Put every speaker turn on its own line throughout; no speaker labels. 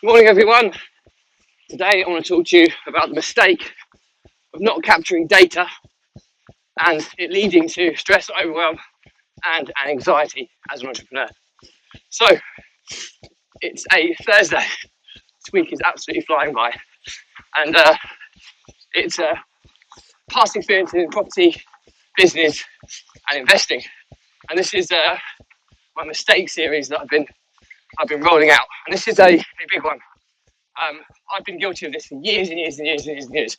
Good morning, everyone. Today, I want to talk to you about the mistake of not capturing data and it leading to stress, overwhelm, and anxiety as an entrepreneur. So, it's a Thursday. This week is absolutely flying by, and it's a past experience in property, business, and investing. And this is my mistake series that I've been rolling out, and this is a big one. I've been guilty of this for years and years and years and years and years,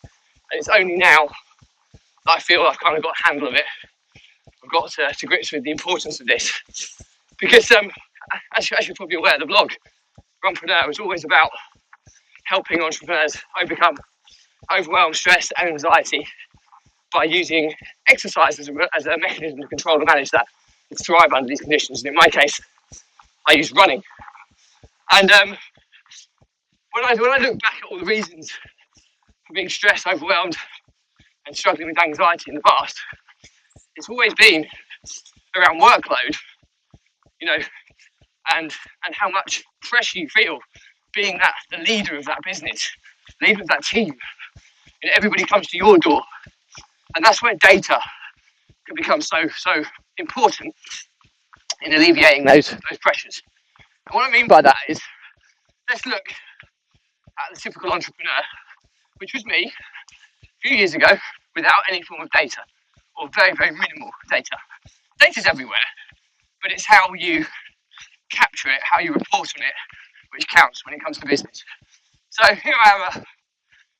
and it's only now that I feel I've kind of got a handle of it. I've got to grips with the importance of this because, as you're probably aware, the blog Runpreneur was always about helping entrepreneurs overcome overwhelm, stress, and anxiety by using exercise as a mechanism to control and manage that, and thrive under these conditions. And in my case, I use running. And when I look back at all the reasons for being stressed, overwhelmed, and struggling with anxiety in the past, it's always been around workload, and how much pressure you feel being the leader of that business, leader of that team. And everybody comes to your door, and that's where data can become so important in alleviating those pressures. And what I mean by that is, let's look at the typical entrepreneur, which was me a few years ago, without any form of data, or very, very minimal data. Data's everywhere, but it's how you capture it, how you report on it, which counts when it comes to business. So here I am, a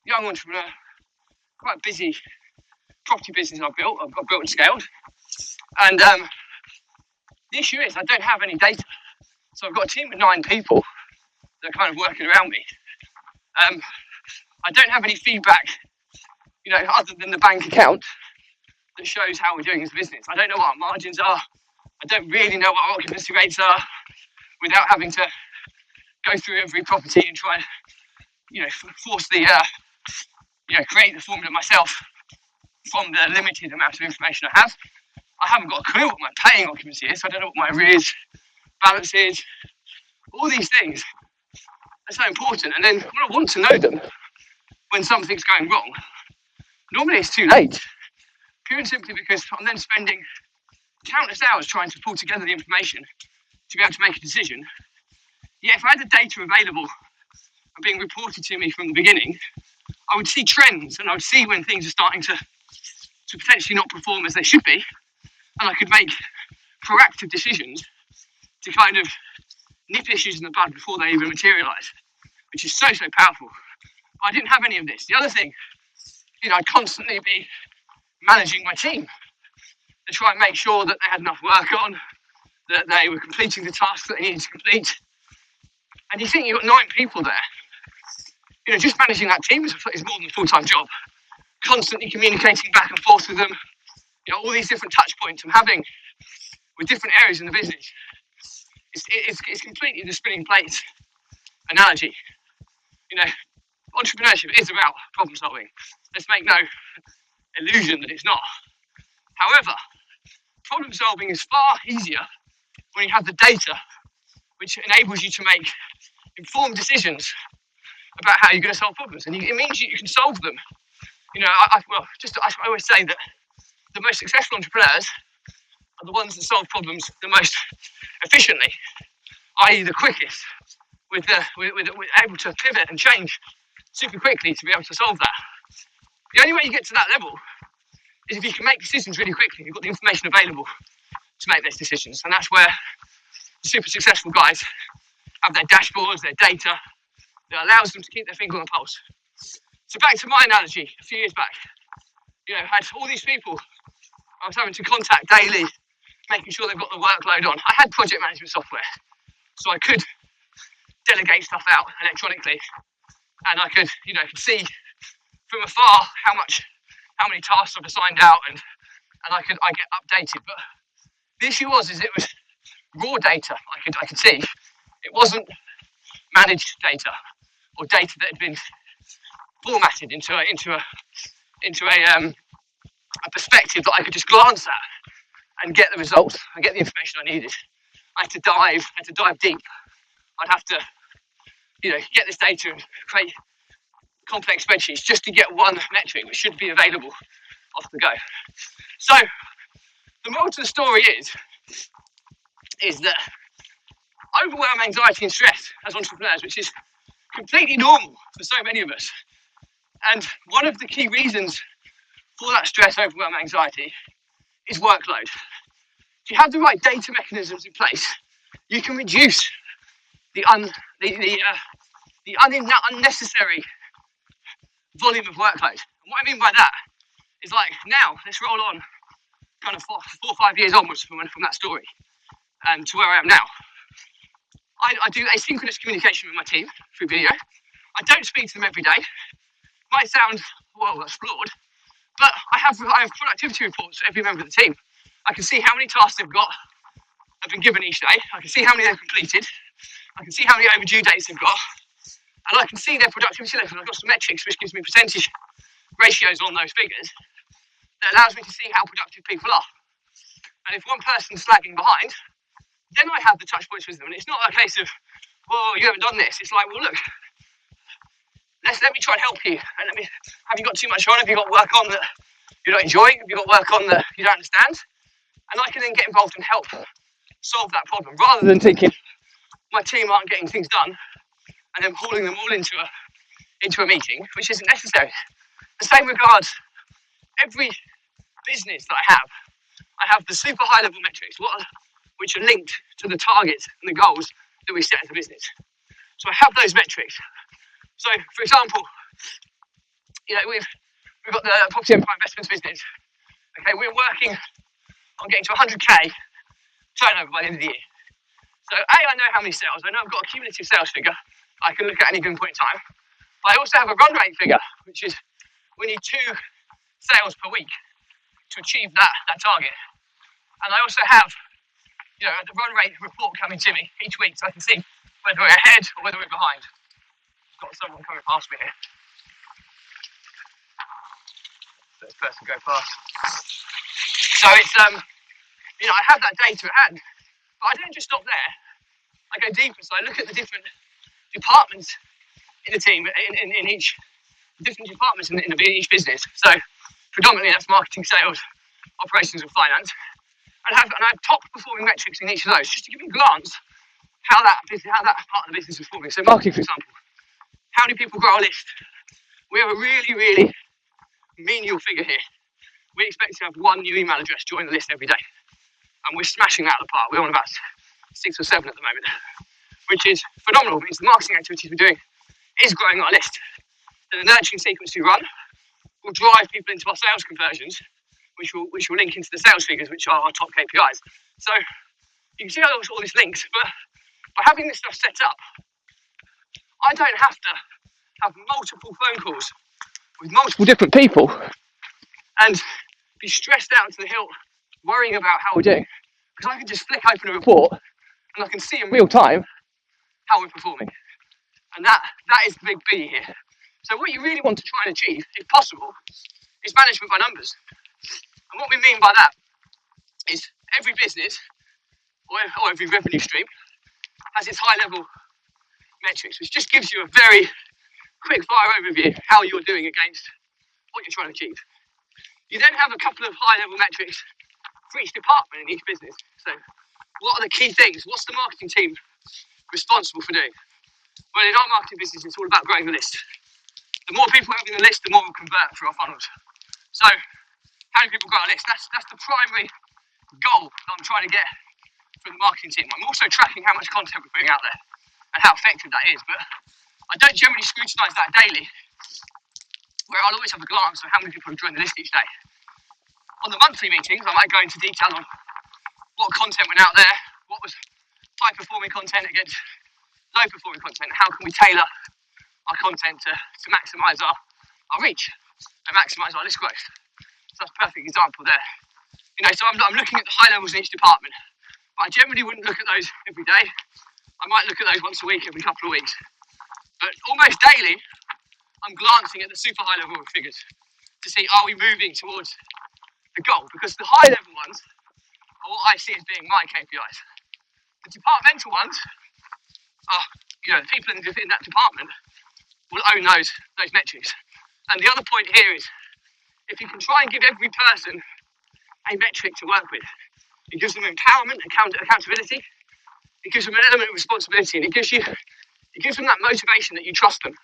young entrepreneur, quite busy property business I've built and scaled. And the issue is I don't have any data. So I've got a team of 9 people that are kind of working around me. I don't have any feedback, other than the bank account that shows how we're doing as a business. I don't know what our margins are. I don't really know what our occupancy rates are without having to go through every property and try and, force the, create the formula myself from the limited amount of information I have. I haven't got a clue what my paying occupancy is, so I don't know what my arrears balance is. All these things are so important, and then when I want to know them, when something's going wrong, normally it's too late, pure and simply because I'm then spending countless hours trying to pull together the information to be able to make a decision. Yet if I had the data available and being reported to me from the beginning, I would see trends, and I would see when things are starting to potentially not perform as they should be, and I could make proactive decisions to kind of nip issues in the bud before they even materialise, which is so powerful. But I didn't have any of this. The other thing, I'd constantly be managing my team to try and make sure that they had enough work on, that they were completing the tasks that they needed to complete. And you think you've got 9 people there. Just managing that team is more than a full-time job. Constantly communicating back and forth with them, all these different touch points I'm having with different areas in the business. It's completely the spinning plates analogy. Entrepreneurship is about problem solving. Let's make no illusion that it's not. However, problem solving is far easier when you have the data, which enables you to make informed decisions about how you're going to solve problems. And it means you can solve them. I always say that the most successful entrepreneurs are the ones that solve problems the most efficiently, i.e. the quickest, with able to pivot and change super quickly to be able to solve that. The only way you get to that level is if you can make decisions really quickly. You've got the information available to make those decisions, and that's where the super successful guys have their dashboards, their data that allows them to keep their finger on the pulse. So back to my analogy, a few years back, I had all these people I was having to contact daily, making sure they've got the workload on. I had project management software, so I could delegate stuff out electronically, and I could, see from afar how many tasks I've assigned out, and I get updated. But the issue was it was raw data. I could see it wasn't managed data or data that had been formatted into a perspective that I could just glance at and get the results and get the information I needed. I had to dive deep. I'd have to get this data and create complex spreadsheets just to get one metric which should be available off the go. So the moral to the story is that overwhelm, anxiety and stress as entrepreneurs, which is completely normal for so many of us. And one of the key reasons for that stress, overwhelm, anxiety is workload. If you have the right data mechanisms in place, you can reduce the unnecessary volume of workload. And what I mean by that is, like, now let's roll on kind of 4 or 5 years onwards from that story and to where I am now. I do asynchronous communication with my team through video. I don't speak to them every day. Might sound, well, that's flawed, but I have productivity reports for every member of the team. I can see how many tasks they've been given each day. I can see how many they've completed. I can see how many overdue dates they've got. And I can see their productivity level. I've got some metrics which gives me percentage ratios on those figures that allows me to see how productive people are. And if one person's lagging behind, then I have the touch points with them. And it's not a case of, well, you haven't done this. It's like, well, look, let me try and help you. And have you got too much on? Have you got work on that you're not enjoying? Have you got work on that you don't understand? And I can then get involved and help solve that problem, rather than thinking my team aren't getting things done and then hauling them all into a meeting, which isn't necessary. The same regards every business that I have the super high level metrics, which are linked to the targets and the goals that we set as a business. So I have those metrics. So, for example, we've got the property empire investments business. Okay, we're working on getting to 100k turnover by the end of the year. So I know how many sales. I know I've got a cumulative sales figure I can look at any given point in time. But I also have a run rate figure, which is we need 2 sales per week to achieve that target. And I also have the run rate report coming to me each week, so I can see whether we're ahead or whether we're behind. Got someone coming past me here. Let this person go past. So it's I have that data at hand, but I don't just stop there. I go deeper, so I look at the different departments in the team, in each different departments in each business. So predominantly that's marketing, sales, operations, and finance. And I have top performing metrics in each of those, just to give you a glance how that part of the business is performing. So marketing, for example, how many people grow our list? We have a really, really menial figure here. We expect to have 1 new email address join the list every day, and we're smashing that out of the park. We're on about 6 or 7 at the moment, which is phenomenal. It means the marketing activities we're doing is growing our list. And the nurturing sequence we run will drive people into our sales conversions, which will link into the sales figures, which are our top KPIs. So you can see how all this links, but by having this stuff set up, I don't have to have multiple phone calls with multiple different people and be stressed out to the hilt worrying about how we're doing, because I can just flick open a report and I can see in real time how we're performing. And that is the big B here. So what you really want to try and achieve, if possible, is management by numbers. And what we mean by that is every business or every revenue stream has its high level metrics, which just gives you a very quick fire overview of how you're doing against what you're trying to achieve. You then have a couple of high level metrics for each department in each business. So what are the key things? What's the marketing team responsible for doing? Well, in our marketing business, it's all about growing the list. The more people having the list, the more we'll convert through our funnels. So how many people grow our list? That's the primary goal that I'm trying to get from the marketing team. I'm also tracking how much content we're putting out there and how effective that is, but I don't generally scrutinise that daily, where I'll always have a glance at how many people have joined the list each day. On the monthly meetings, I might go into detail on what content went out there, what was high performing content against low performing content, and how can we tailor our content to maximise our reach and maximise our list growth. So that's a perfect example there. So I'm looking at the high levels in each department, but I generally wouldn't look at those every day. I might look at those once a week, every couple of weeks. But almost daily, I'm glancing at the super high level figures to see, are we moving towards the goal? Because the high level ones are what I see as being my KPIs. The departmental ones are the people in that department will own those metrics. And the other point here is, if you can try and give every person a metric to work with, it gives them empowerment, accountability. It gives them an element of responsibility, and it gives them that motivation that you trust them.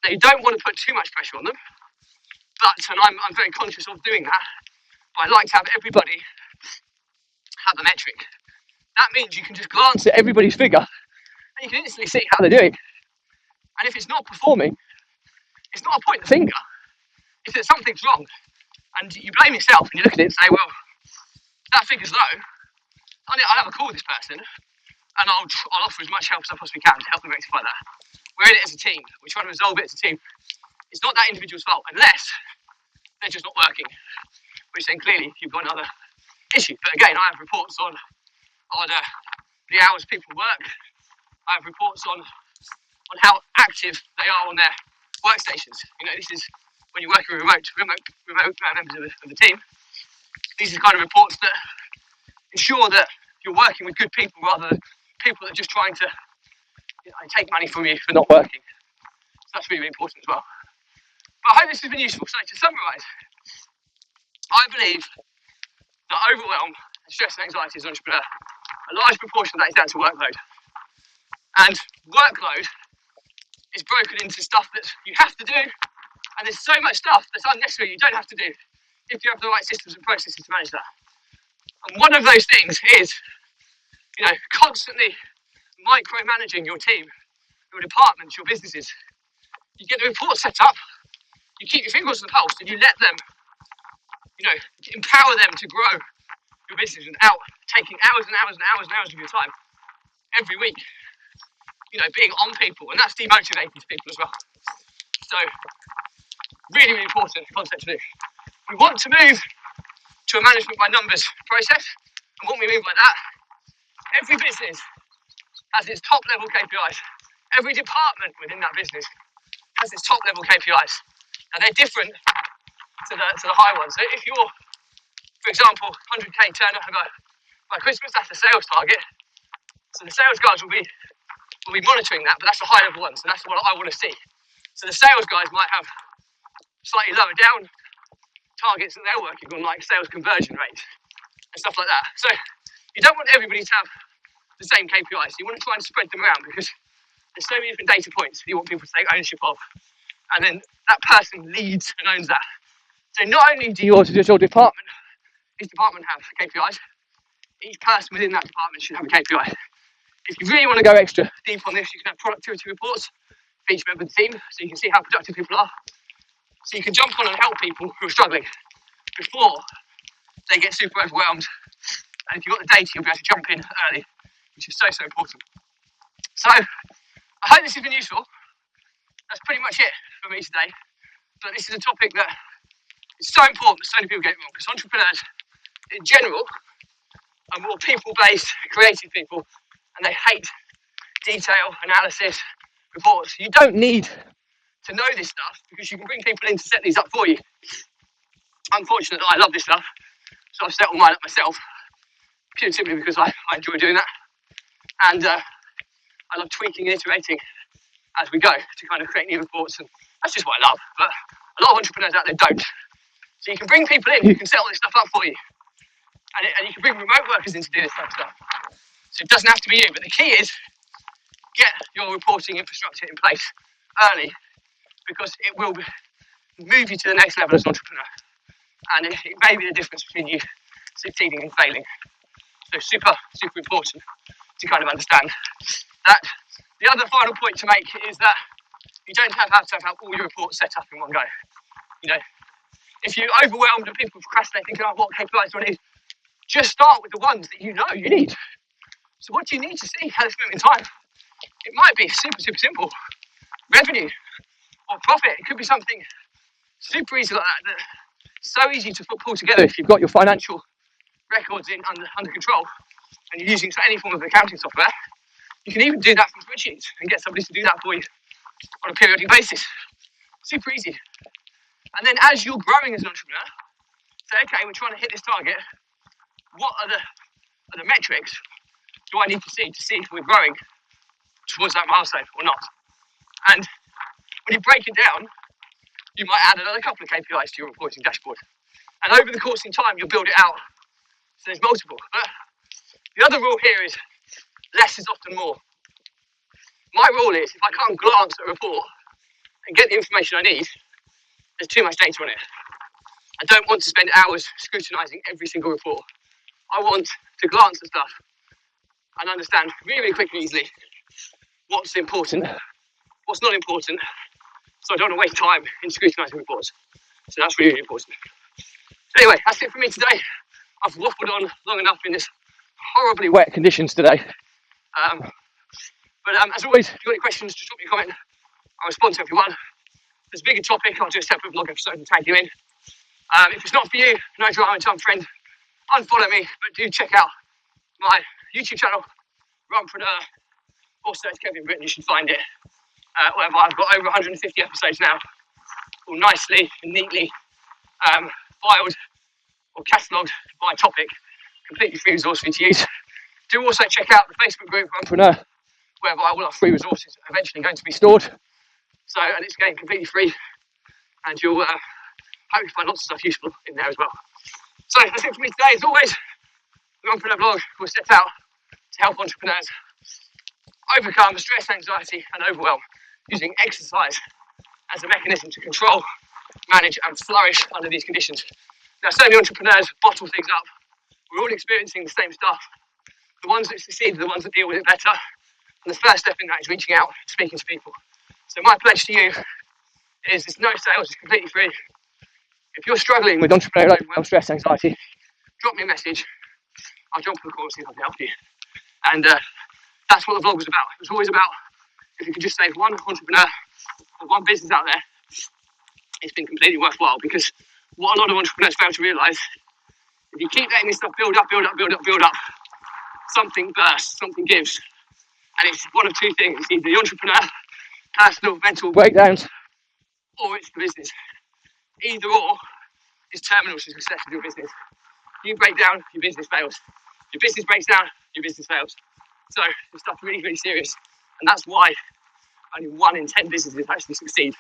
That you don't want to put too much pressure on them, and I'm very conscious of doing that. But I like to have everybody have a metric. That means you can just glance at everybody's figure, and you can instantly see how they're doing. And if it's not performing, it's not a point the finger. If there's something's wrong, and you blame yourself, and you look at it and say, well, that figure's low, I'll have a call with this person, and I'll offer as much help as I possibly can to help them rectify that. We're in it as a team. We're trying to resolve it as a team. It's not that individual's fault, unless they're just not working, which then clearly you've got another issue. But again, I have reports on the hours people work. I have reports on how active they are on their workstations. This is when you're working with remote members of the team. These are the kind of reports that ensure that you're working with good people rather than people that are just trying to take money from you for not working. So that's really, really important as well. But I hope this has been useful. So to summarise, I believe that overwhelm, stress and anxiety as an entrepreneur, a large proportion of that is down to workload. And workload is broken into stuff that you have to do, and there's so much stuff that's unnecessary you don't have to do if you have the right systems and processes to manage that. And one of those things is, constantly micromanaging your team, your departments, your businesses. You get the report set up, you keep your fingers on the pulse, and you let them, empower them to grow your business without taking hours and hours and hours and hours of your time every week. Being on people, and that's demotivating to people as well. So, really, really important concept to do. We want to move to a management by numbers process, and what we mean by that, every business has its top level KPIs. Every department within that business has its top level KPIs, and they're different to the high ones. So if you're, for example, 100k turnover by Christmas, that's the sales target. So the sales guys will be monitoring that, but that's the high level one. So that's what I want to see. So the sales guys might have slightly lower down targets that they're working on, like sales conversion rates and stuff like that. So you don't want everybody to have the same KPIs. You want to try and spread them around because there's so many different data points you want people to take ownership of, and then that person leads and owns that. So not only do your department, each department have KPIs, each person within that department should have a KPI. If you really want to go extra deep on this, you can have productivity reports for each member of the team, so you can see how productive people are. So you can jump on and help people who are struggling before they get super overwhelmed. And if you've got the data, you'll be able to jump in early, which is so, so important. So I hope this has been useful. That's pretty much it for me today. But this is a topic that is so important that so many people get it wrong, because entrepreneurs in general are more people-based, creative people, and they hate detail, analysis, reports. You don't need to know this stuff because you can bring people in to set these up for you. I'm fortunate that I love this stuff, so I've set all mine up myself, purely simply because I enjoy doing that. And I love tweaking and iterating as we go to kind of create new reports, and that's just what I love. But a lot of entrepreneurs out there don't. So you can bring people in who can set all this stuff up for you, and you can bring remote workers in to do this type of stuff. So it doesn't have to be you, but the key is get your reporting infrastructure in place early, because it will move you to the next level as an entrepreneur, and it may be the difference between you succeeding and failing. So super, super important to kind of understand that. The other final point to make is that you don't have to have all your reports set up in one go. If you're overwhelmed and people procrastinate thinking, what KPIs do I need? Just start with the ones that you know you need. So what do you need to see at this moment in time? It might be super, super simple. Revenue or profit. It could be something super easy like that, that's so easy to pull together if you've got your financial records under control and you're using any form of accounting software. You can even do that from spreadsheets and get somebody to do that for you on a periodic basis. Super easy. And then as you're growing as an entrepreneur, say, okay, we're trying to hit this target. What are the metrics do I need to see if we're growing towards that milestone or not. And when you break it down, you might add another couple of KPIs to your reporting dashboard. And over the course of time, you'll build it out. So there's multiple. But the other rule here is less is often more. My rule is if I can't glance at a report and get the information I need, there's too much data on it. I don't want to spend hours scrutinising every single report. I want to glance at stuff and understand really, really quickly and easily what's important, what's not important, so I don't want to waste time in scrutinising reports. So that's really, really important. So anyway, that's it for me today. I've waffled on long enough in this horribly wet conditions today. But as always, if you've got any questions, just drop me a comment. I'll respond to everyone. If there's a bigger topic, I'll do a separate vlog episode and tag you in. If it's not for you, no drama, tell a friend. Unfollow me, but do check out my YouTube channel, Runpreneur, or search Kevin Britton, you should find it. Whatever, I've got over 150 episodes now, all nicely and neatly filed or catalogued by topic, completely free resource for you to use. Do also check out the Facebook group Runpreneur, whereby all our free resources are eventually going to be stored. So, and it's again completely free, and you'll hopefully find lots of stuff useful in there as well. So that's it for me today. As always, the Runpreneur blog was set out to help entrepreneurs overcome stress, anxiety, and overwhelm using exercise as a mechanism to control, manage, and flourish under these conditions. Now, so many entrepreneurs bottle things up. We're all experiencing the same stuff. The ones that succeed are the ones that deal with it better. And the first step in that is reaching out, speaking to people. So my pledge to you is it's no sales, it's completely free. If you're struggling with entrepreneurial overwhelm, stress, anxiety, drop me a message. I'll jump on the call and see if I can help you. And that's what the vlog was about. It was always about if you could just save one entrepreneur or one business out there, it's been completely worthwhile. Because what a lot of entrepreneurs fail to realise, if you keep letting this stuff build up, something bursts, something gives. And it's one of two things. It's either the entrepreneur, personal, mental breakdowns, or it's the business. Either or is terminal to success of your business. You break down, your business fails. Your business breaks down, your business fails. So this stuff's really, really serious. And that's why only 1 in 10 businesses actually succeed.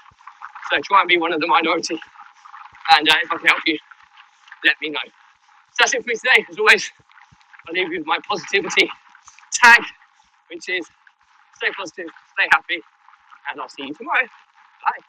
So try and be one of the minority. And if I can help you, let me know. So that's it for me today. As always, I'll leave you with my positivity tag, which is stay positive, stay happy, and I'll see you tomorrow. Bye.